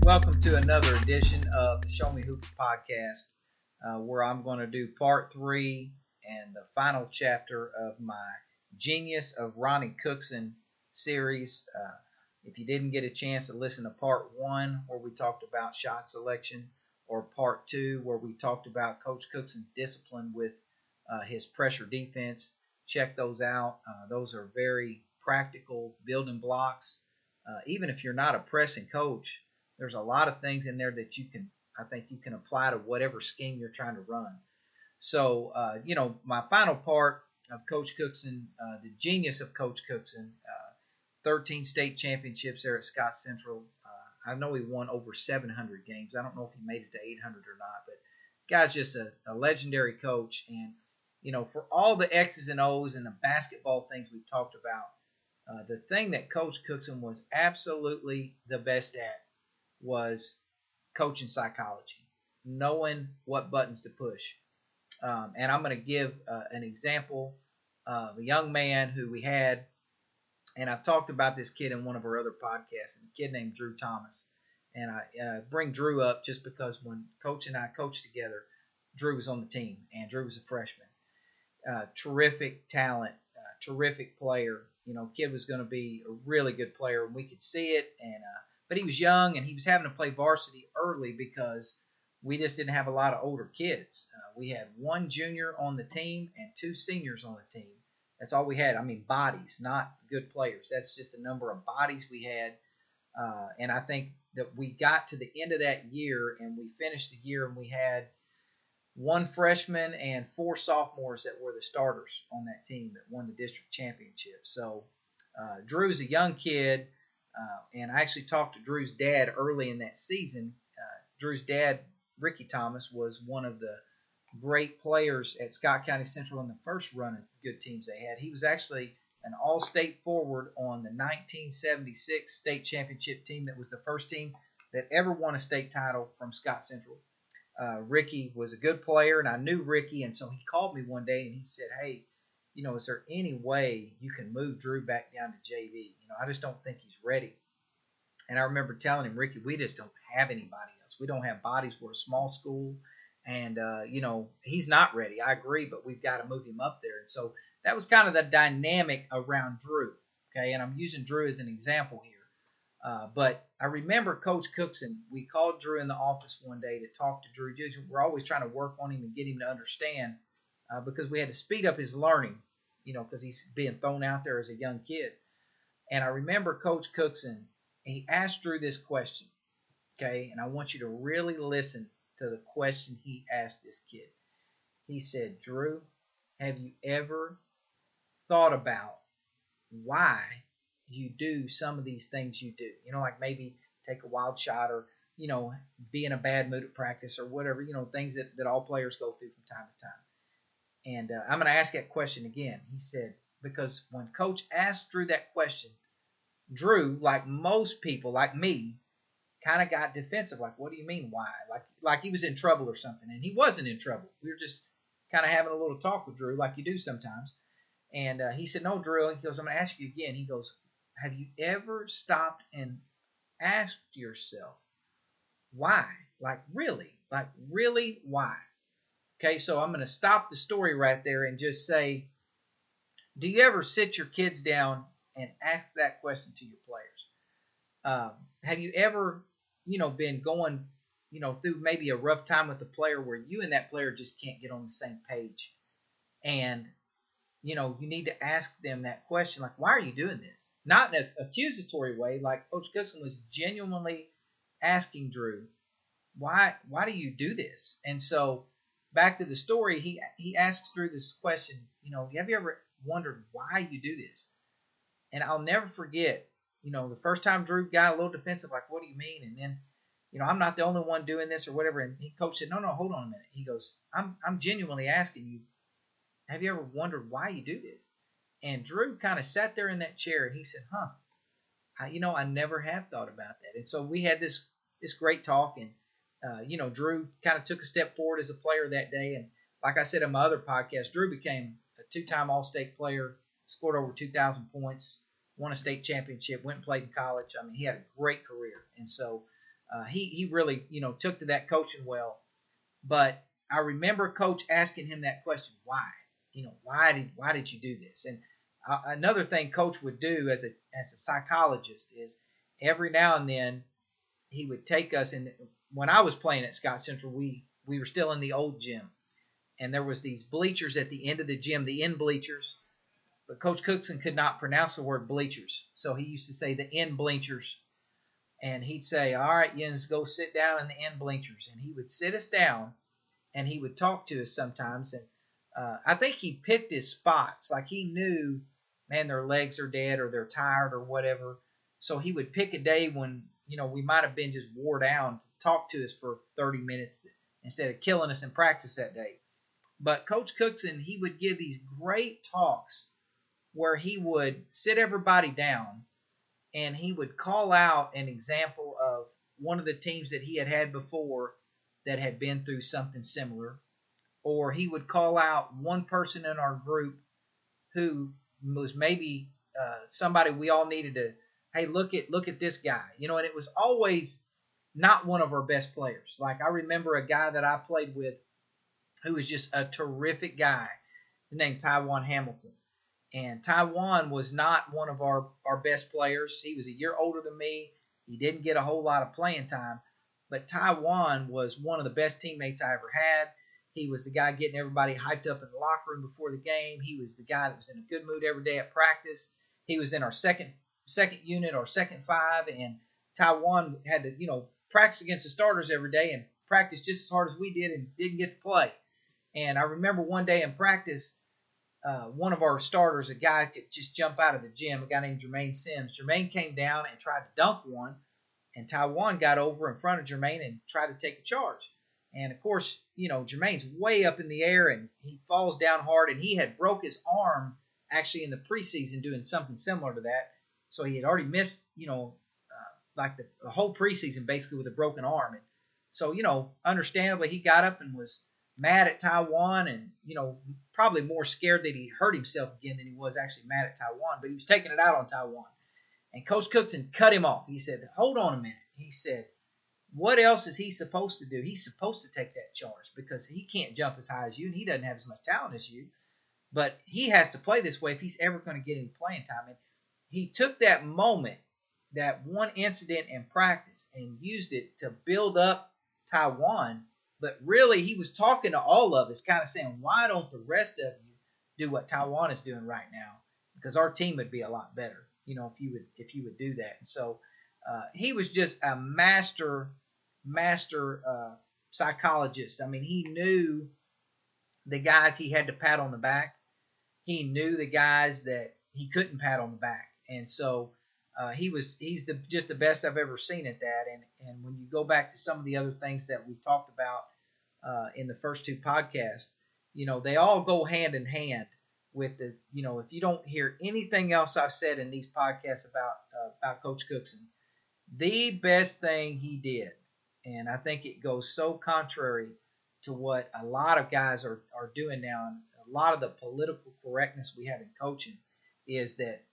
Welcome to another edition of the Show Me Hooper podcast, where I'm going to do part 3 and the final chapter of my Genius of Ronnie Cookson series. If you didn't get a chance to listen to part 1, where we talked about shot selection, or part 2, where we talked about Coach Cookson's discipline with his pressure defense, check those out. Those are very practical building blocks. Even if you're not a pressing coach, there's a lot of things in there that I think you can apply to whatever scheme you're trying to run. So, my final part of Coach Cookson, the genius of Coach Cookson, 13 state championships there at Scott Central. I know he won over 700 games. I don't know if he made it to 800 or not, but guy's just a legendary coach. And, for all the X's and O's and the basketball things we've talked about, the thing that Coach Cookson was absolutely the best at was coaching psychology, knowing what buttons to push. And I'm going to give an example of a young man who we had, and I've talked about this kid in one of our other podcasts, a kid named Drew Thomas. And I bring Drew up just because when Coach and I coached together, Drew was on the team, and Drew was a freshman. Terrific talent, terrific player. Kid was going to be a really good player, and we could see it. But he was young, and he was having to play varsity early because we just didn't have a lot of older kids. We had one junior on the team and 2 seniors on the team. That's all we had. I mean, bodies, not good players. That's just the number of bodies we had. And I think that we got to the end of that year, and we finished the year, and we had 1 freshman and 4 sophomores that were the starters on that team that won the district championship. So Drew's a young kid. And I actually talked to Drew's dad early in that season. Drew's dad, Ricky Thomas, was one of the great players at Scott County Central in the first run of good teams they had. He was actually an all-state forward on the 1976 state championship team that was the first team that ever won a state title from Scott Central. Ricky was a good player, and I knew Ricky, and so he called me one day, and he said, hey, is there any way you can move Drew back down to JV? I just don't think he's ready. And I remember telling him, Ricky, we just don't have anybody else. We don't have bodies. We're a small school. And, he's not ready. I agree, but we've got to move him up there. And so that was kind of the dynamic around Drew. Okay, and I'm using Drew as an example here. But I remember Coach Cookson, we called Drew in the office one day to talk to Drew. We're always trying to work on him and get him to understand because we had to speed up his learning, because he's being thrown out there as a young kid. And I remember Coach Cookson, he asked Drew this question, okay? And I want you to really listen to the question he asked this kid. He said, Drew, have you ever thought about why you do some of these things you do? Like maybe take a wild shot or, be in a bad mood at practice or whatever, things that all players go through from time to time. And I'm going to ask that question again. He said, because when Coach asked Drew that question, Drew, like most people, like me, kind of got defensive. Like, what do you mean, why? Like he was in trouble or something. And he wasn't in trouble. We were just kind of having a little talk with Drew like you do sometimes. And he said, no, Drew. He goes, I'm going to ask you again. He goes, have you ever stopped and asked yourself, why? Like, really, why? Okay, so I'm going to stop the story right there and just say, do you ever sit your kids down and ask that question to your players? Have you ever, been going, through maybe a rough time with a player where you and that player just can't get on the same page? And, you need to ask them that question, like, why are you doing this? Not in an accusatory way, like Coach Cookson was genuinely asking Drew, why do you do this? And so back to the story, he asks Drew this question, have you ever wondered why you do this? And I'll never forget, the first time Drew got a little defensive, like, what do you mean? And then, I'm not the only one doing this or whatever. And Coach said, no, hold on a minute. He goes, I'm genuinely asking you, have you ever wondered why you do this? And Drew kind of sat there in that chair and he said, I never have thought about that. And so we had this great talk, and Drew kind of took a step forward as a player that day. And like I said in my other podcast, Drew became a 2-time All-State player, scored over 2,000 points, won a state championship, went and played in college. I mean, he had a great career. And so He really, took to that coaching well. But I remember Coach asking him that question, why? Why did you do this? And another thing Coach would do as a psychologist is every now and then he would take us. And when I was playing at Scott Central, we were still in the old gym, and there was these bleachers at the end of the gym, the end bleachers. But Coach Cookson could not pronounce the word bleachers, so he used to say the end bleachers. And he'd say, all right, Jens, go sit down in the end bleachers. And he would sit us down, and he would talk to us sometimes. And I think he picked his spots. Like he knew, man, their legs are dead or they're tired or whatever. So he would pick a day when, we might have been just wore down to talk to us for 30 minutes instead of killing us in practice that day. But Coach Cookson, he would give these great talks where he would sit everybody down and he would call out an example of one of the teams that he had before that had been through something similar. Or he would call out one person in our group who was maybe somebody we all needed to, hey, look at this guy. And it was always not one of our best players. Like I remember a guy that I played with who was just a terrific guy named Taiwan Hamilton. And Taiwan was not one of our best players. He was a year older than me. He didn't get a whole lot of playing time. But Taiwan was one of the best teammates I ever had. He was the guy getting everybody hyped up in the locker room before the game. He was the guy that was in a good mood every day at practice. He was in our second unit or second five. And Taiwan had to, practice against the starters every day and practice just as hard as we did and didn't get to play. And I remember one day in practice, one of our starters, a guy could just jump out of the gym, a guy named Jermaine Sims. Jermaine came down and tried to dunk one, and Taiwan got over in front of Jermaine and tried to take a charge. And, of course, Jermaine's way up in the air, and he falls down hard, and he had broke his arm actually in the preseason doing something similar to that. So he had already missed, like the whole preseason basically with a broken arm. And so, understandably, he got up and was mad at Taiwan and, probably more scared that he hurt himself again than he was actually mad at Taiwan. But he was taking it out on Taiwan. And Coach Cookson cut him off. He said, hold on a minute. He said, what else is he supposed to do? He's supposed to take that charge because he can't jump as high as you and he doesn't have as much talent as you. But he has to play this way if he's ever going to get any playing time. And he took that moment, that one incident in practice, and used it to build up Taiwan. But really, he was talking to all of us, kind of saying, why don't the rest of you do what Taiwan is doing right now? Because our team would be a lot better, if you would do that. And so he was just a master psychologist. I mean, he knew the guys he had to pat on the back. He knew the guys that he couldn't pat on the back. And so he's just the best I've ever seen at that. And when you go back to some of the other things that we've talked about in the first two podcasts, they all go hand in hand with the, if you don't hear anything else I've said in these podcasts about Coach Cookson, the best thing he did, and I think it goes so contrary to what a lot of guys are doing now, and a lot of the political correctness we have in coaching, is that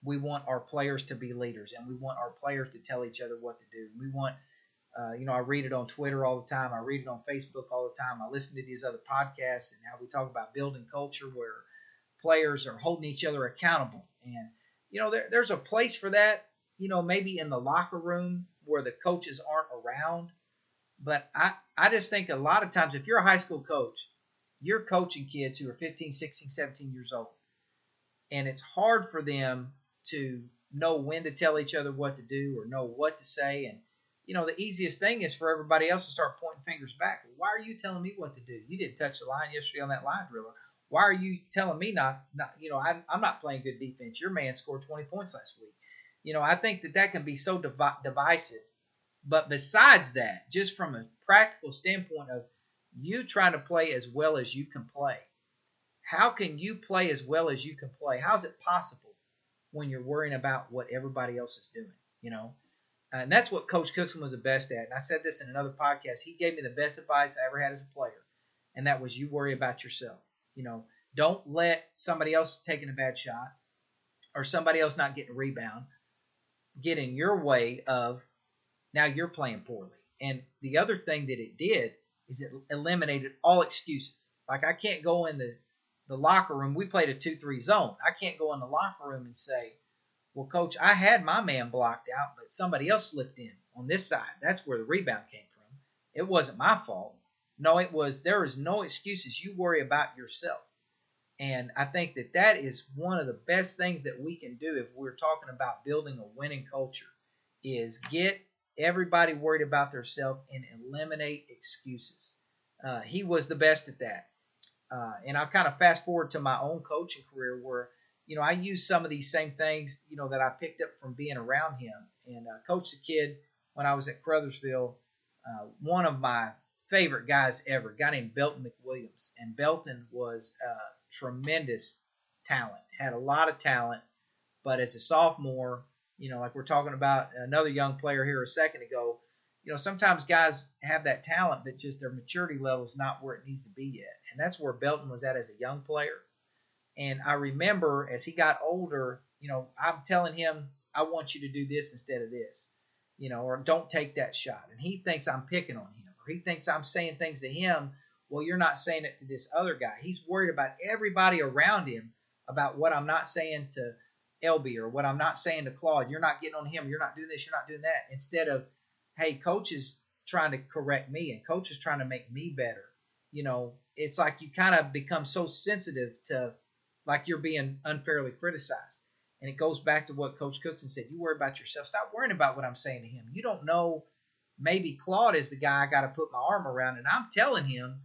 we want our players to be leaders, and we want our players to tell each other what to do. We want, I read it on Twitter all the time. I read it on Facebook all the time. I listen to these other podcasts and how we talk about building culture where players are holding each other accountable. And, there's a place for that, maybe in the locker room where the coaches aren't around. But I just think a lot of times if you're a high school coach, you're coaching kids who are 15, 16, 17 years old. And it's hard for them to know when to tell each other what to do or know what to say. And, the easiest thing is for everybody else to start pointing fingers back. Why are you telling me what to do? You didn't touch the line yesterday on that line driller. Why are you telling me not I'm not playing good defense. Your man scored 20 points last week. I think that can be so divisive. But besides that, just from a practical standpoint of you trying to play as well as you can play, how can you play as well as you can play? How is it possible when you're worrying about what everybody else is doing, And that's what Coach Cookson was the best at. And I said this in another podcast. He gave me the best advice I ever had as a player, and that was you worry about yourself. Don't let somebody else taking a bad shot or somebody else not getting a rebound get in your way of now you're playing poorly. And the other thing that it did is it eliminated all excuses. Like I can't go in the locker room. We played a 2-3 zone. I can't go in the locker room and say, well, coach, I had my man blocked out, but somebody else slipped in on this side. That's where the rebound came from. It wasn't my fault. No, it was. There is no excuses. You worry about yourself. And I think that is one of the best things that we can do if we're talking about building a winning culture is get everybody worried about themselves and eliminate excuses. He was the best at that. And I'll kind of fast forward to my own coaching career where, I use some of these same things, that I picked up from being around him. And coached a kid when I was at Crothersville, one of my favorite guys ever, a guy named Belton McWilliams. And Belton was a tremendous talent, had a lot of talent, but as a sophomore, like we're talking about another young player here a second ago, sometimes guys have that talent, but just their maturity level is not where it needs to be yet. And that's where Belton was at as a young player. And I remember as he got older, I'm telling him, I want you to do this instead of this, or don't take that shot. And he thinks I'm picking on him, or he thinks I'm saying things to him. Well, you're not saying it to this other guy. He's worried about everybody around him about what I'm not saying to LB or what I'm not saying to Claude. You're not getting on him. You're not doing this. You're not doing that. Instead of, hey, coach is trying to correct me and coach is trying to make me better. It's like you kind of become so sensitive to like you're being unfairly criticized. And it goes back to what Coach Cookson said. You worry about yourself. Stop worrying about what I'm saying to him. You don't know. Maybe Claude is the guy I got to put my arm around, and I'm telling him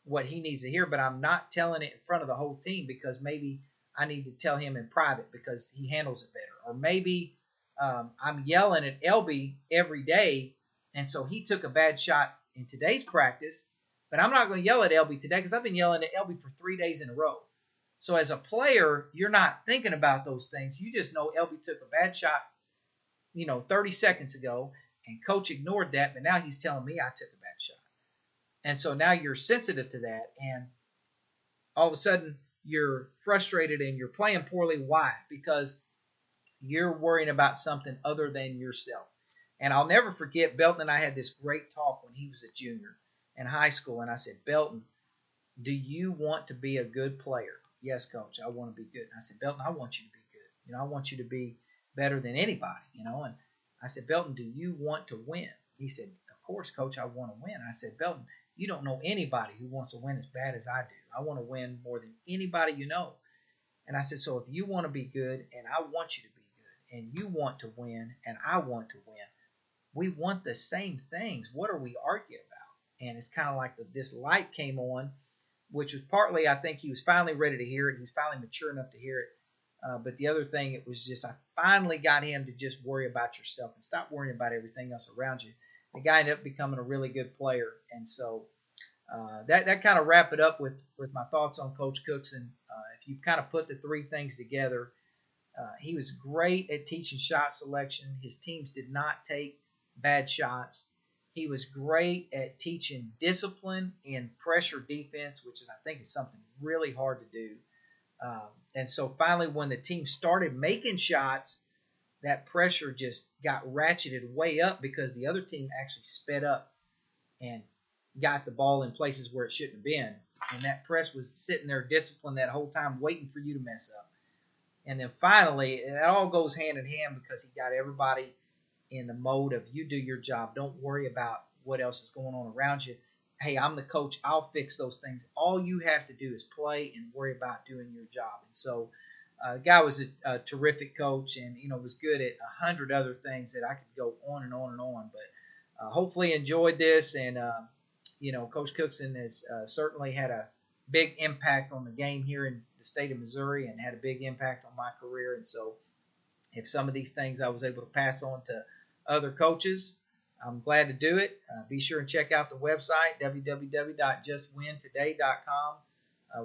what he needs to hear, but I'm not telling it in front of the whole team because maybe I need to tell him in private because he handles it better. Or maybe I'm yelling at LB every day, and so he took a bad shot in today's practice, but I'm not going to yell at LB today because I've been yelling at LB for 3 days in a row. So as a player, you're not thinking about those things. You just know LB took a bad shot, 30 seconds ago, and coach ignored that, but now he's telling me I took a bad shot. And so now you're sensitive to that, and all of a sudden you're frustrated and you're playing poorly. Why? Because you're worrying about something other than yourself. And I'll never forget, Belton and I had this great talk when he was a junior in high school, and I said, Belton, do you want to be a good player? Yes, coach, I want to be good. And I said, Belton, I want you to be good. I want you to be better than anybody, And I said, Belton, do you want to win? He said, of course, coach, I want to win. I said, Belton, you don't know anybody who wants to win as bad as I do. I want to win more than anybody you know. And I said, so if you want to be good and I want you to be good and you want to win and I want to win, we want the same things. What are we arguing about? And it's kind of like this light came on, which was partly, I think he was finally ready to hear it. He was finally mature enough to hear it. But the other thing, it was just I finally got him to just worry about yourself and stop worrying about everything else around you. The guy ended up becoming a really good player. And so that kind of wrap it up with my thoughts on Coach Cookson. If you kind of put the three things together, he was great at teaching shot selection. His teams did not take bad shots. He was great at teaching discipline and pressure defense, which I think is something really hard to do. And so finally, when the team started making shots, that pressure just got ratcheted way up because the other team actually sped up and got the ball in places where it shouldn't have been. And that press was sitting there disciplined that whole time waiting for you to mess up. And then finally, it all goes hand in hand because he got everybody in the mode of you do your job. Don't worry about what else is going on around you. Hey, I'm the coach. I'll fix those things. All you have to do is play and worry about doing your job. And so the guy was a terrific coach and, was good at 100 other things that I could go on and on and on. But hopefully enjoyed this. And, Coach Cookson has certainly had a big impact on the game here in the state of Missouri and had a big impact on my career. And so if some of these things I was able to pass on to other coaches, I'm glad to do it. Be sure and check out the website, www.justwintoday.com.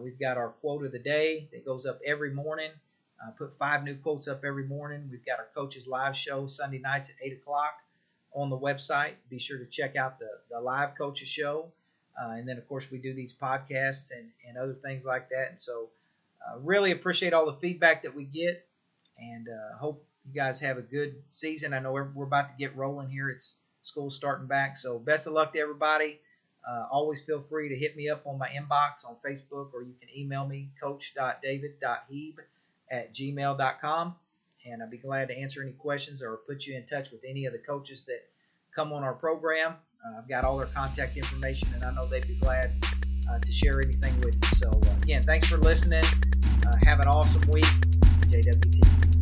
We've got our quote of the day that goes up every morning. Put 5 new quotes up every morning. We've got our coaches live show Sunday nights at 8 o'clock on the website. Be sure to check out the live coaches show. And then, of course, we do these podcasts and other things like that. And so really appreciate all the feedback that we get and hope you guys have a good season. I know we're about to get rolling here. It's school's starting back. So best of luck to everybody. Always feel free to hit me up on my inbox on Facebook, or you can email me, coach.david.heeb@gmail.com, and I'd be glad to answer any questions or put you in touch with any of the coaches that come on our program. I've got all their contact information, and I know they'd be glad to share anything with you. So, again, thanks for listening. Have an awesome week. JWT.